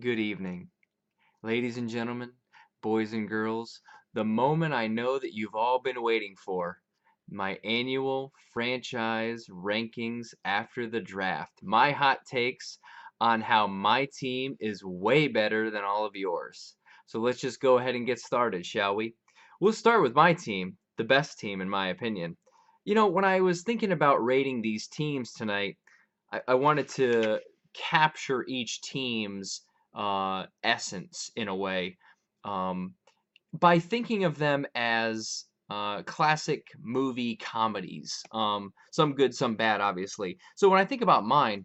Good evening, ladies and gentlemen, boys and girls. The moment I know that you've all been waiting for. My annual franchise rankings after the draft. My hot takes on how my team is way better than all of yours. So let's just go ahead and get started, shall we? We'll start with my team, the best team in my opinion. When I was thinking about rating these teams tonight, I wanted to capture each team's essence in a way, um, by thinking of them as classic movie comedies. Some good, some bad, obviously. So when I think about mine,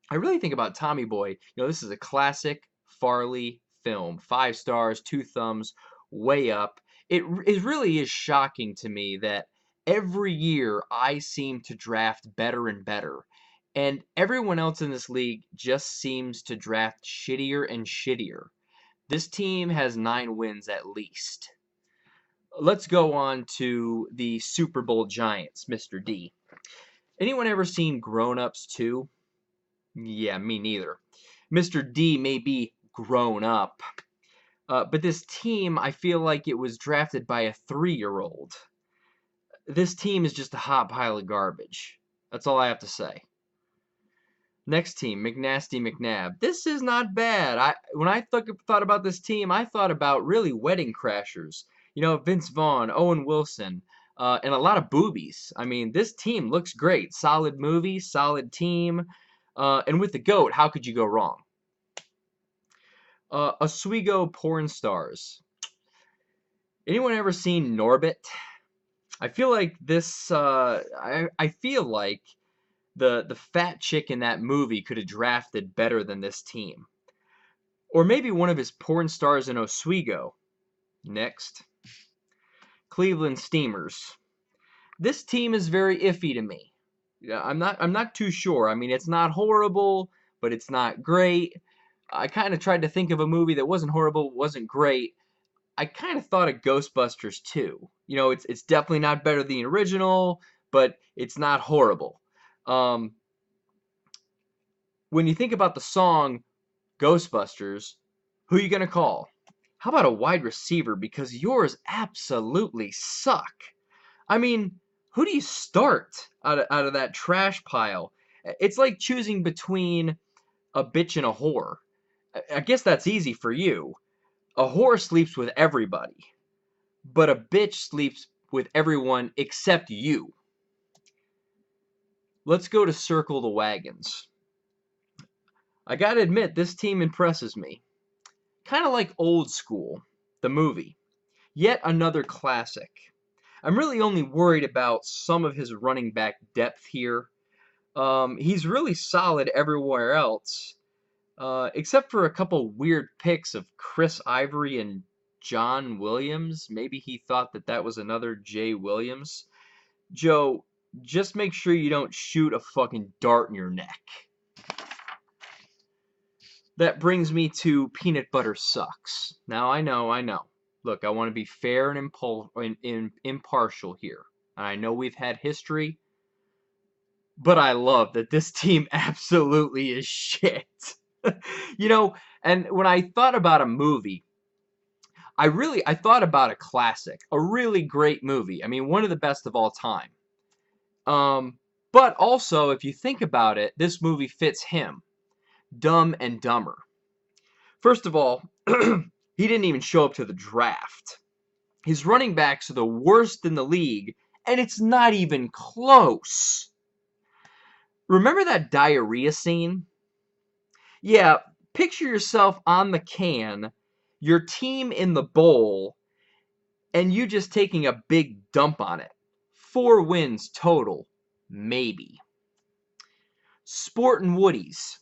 I really think about Tommy Boy. This is a classic Farley film. 5 stars, two thumbs, way up. It really is shocking to me that every year I seem to draft better and better. And everyone else in this league just seems to draft shittier and shittier. This team has 9 wins at least. Let's go on to the Super Bowl Giants, Mr. D. Anyone ever seen Grown Ups 2? Yeah, me neither. Mr. D may be grown up, but this team, I feel like it was drafted by a 3-year-old. This team is just a hot pile of garbage. That's all I have to say. Next team, McNasty McNabb. This is not bad. When I thought about this team, I thought about really wedding crashers. Vince Vaughn, Owen Wilson, and a lot of boobies. I mean, this team looks great. Solid movie, solid team. And with the GOAT, how could you go wrong? Oswego porn stars. Anyone ever seen Norbit? I feel like this. I feel like the fat chick in that movie could have drafted better than this team, or maybe one of his porn stars in Oswego. Next, Cleveland Steamers. This team is very iffy to me. Yeah, I'm not too sure. I mean, it's not horrible, but it's not great. I kind of tried to think of a movie that wasn't horrible, wasn't great. I kind of thought of Ghostbusters too. It's definitely not better than the original, but it's not horrible. Um, when you think about the song Ghostbusters, who are you gonna call? How about a wide receiver? Because yours absolutely suck. I mean, who do you start out of that trash pile? It's like choosing between a bitch and a whore. I guess that's easy for you. A whore sleeps with everybody, but a bitch sleeps with everyone except you. Let's go to circle the wagons. I gotta admit, this team impresses me. Kind of like Old School, the movie. Yet another classic. I'm really only worried about some of his running back depth here. He's really solid everywhere else, except for a couple weird picks of Chris Ivory and John Williams. Maybe he thought that was another Jay Williams. Joe, just make sure you don't shoot a fucking dart in your neck. That brings me to Peanut Butter Sucks. Now, I know. Look, I want to be fair and impartial here. And I know we've had history, but I love that this team absolutely is shit. And when I thought about a movie, I thought about a classic, a really great movie. I mean, one of the best of all time. But also, if you think about it, this movie fits him. Dumb and Dumber. First of all, he didn't even show up to the draft. His running backs are the worst in the league, and it's not even close. Remember that diarrhea scene? Yeah, picture yourself on the can, your team in the bowl, and you just taking a big dump on it. 4 wins total, maybe. Sport and Woodies.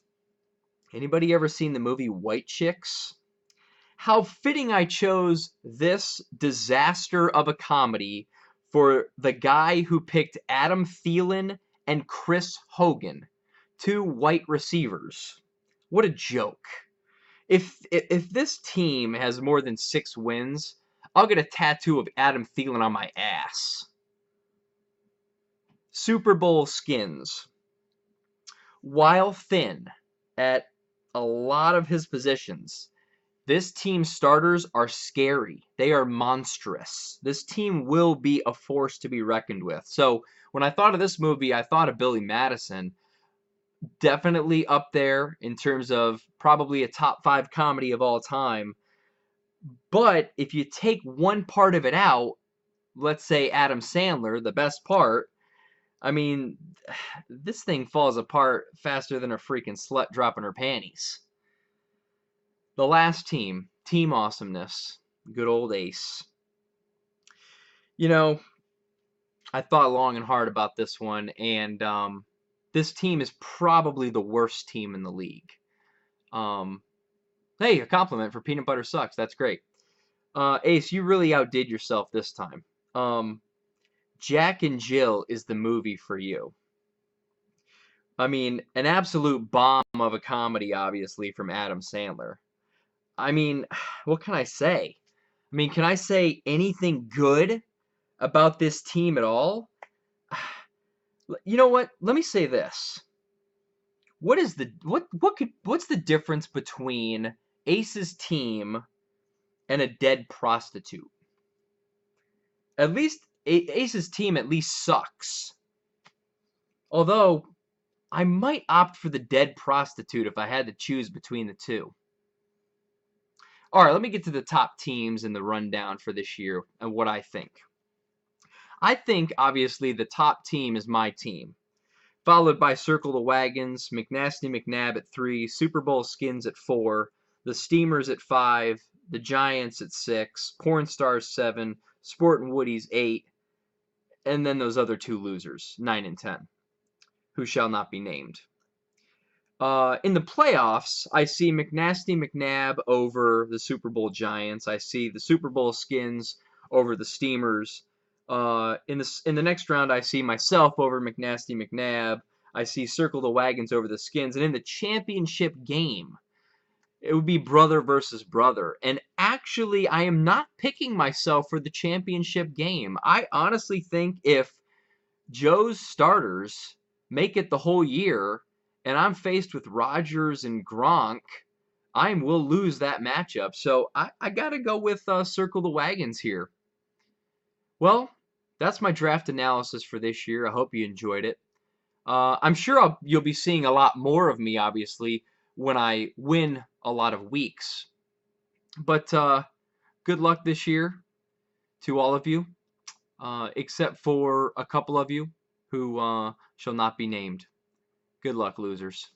Anybody ever seen the movie White Chicks? How fitting I chose this disaster of a comedy for the guy who picked Adam Thielen and Chris Hogan, 2 white receivers. What a joke. If this team has more than 6 wins, I'll get a tattoo of Adam Thielen on my ass. Super Bowl skins. While thin, at a lot of his positions. This team's starters are scary. They are monstrous. This team will be a force to be reckoned with. So when I thought of this movie, I thought of Billy Madison. Definitely up there in terms of probably a top 5 comedy of all time. But if you take one part of it out, let's say Adam Sandler, the best part, I mean, this thing falls apart faster than a freaking slut dropping her panties. The last team, Team Awesomeness, good old Ace. You know, I thought long and hard about this one, and this team is probably the worst team in the league. Hey, a compliment for Peanut Butter Sucks. That's great. Ace, you really outdid yourself this time. Jack and Jill is the movie for you. I mean, an absolute bomb of a comedy, obviously, from Adam Sandler. I mean, what can I say? I mean, can I say anything good about this team at all? You know what? Let me say this. What's the difference between Ace's team and a dead prostitute? At least Ace's team at least sucks. Although I might opt for the dead prostitute if I had to choose between the two. All right, let me get to the top teams in the rundown for this year and what I think. I think, obviously, the top team is my team, followed by Circle the Wagons, McNasty McNabb at 3, Super Bowl Skins at 4, the Steamers at 5, the Giants at 6, Porn Stars 7, Sport and Woody's 8, and then those other 2 losers, 9 and 10, who shall not be named. In the playoffs, I see McNasty McNabb over the Super Bowl Giants. I see the Super Bowl Skins over the Steamers. In the next round, I see myself over McNasty McNabb. I see Circle the Wagons over the Skins. And in the championship game, it would be brother versus brother. And actually, I am not picking myself for the championship game. I honestly think if Joe's starters make it the whole year, and I'm faced with Rodgers and Gronk, I will lose that matchup. So I got to go with Circle the Wagons here. Well, that's my draft analysis for this year. I hope you enjoyed it. I'm sure you'll be seeing a lot more of me, obviously, when I win a lot of weeks. But good luck this year to all of you, except for a couple of you who shall not be named. Good luck, losers.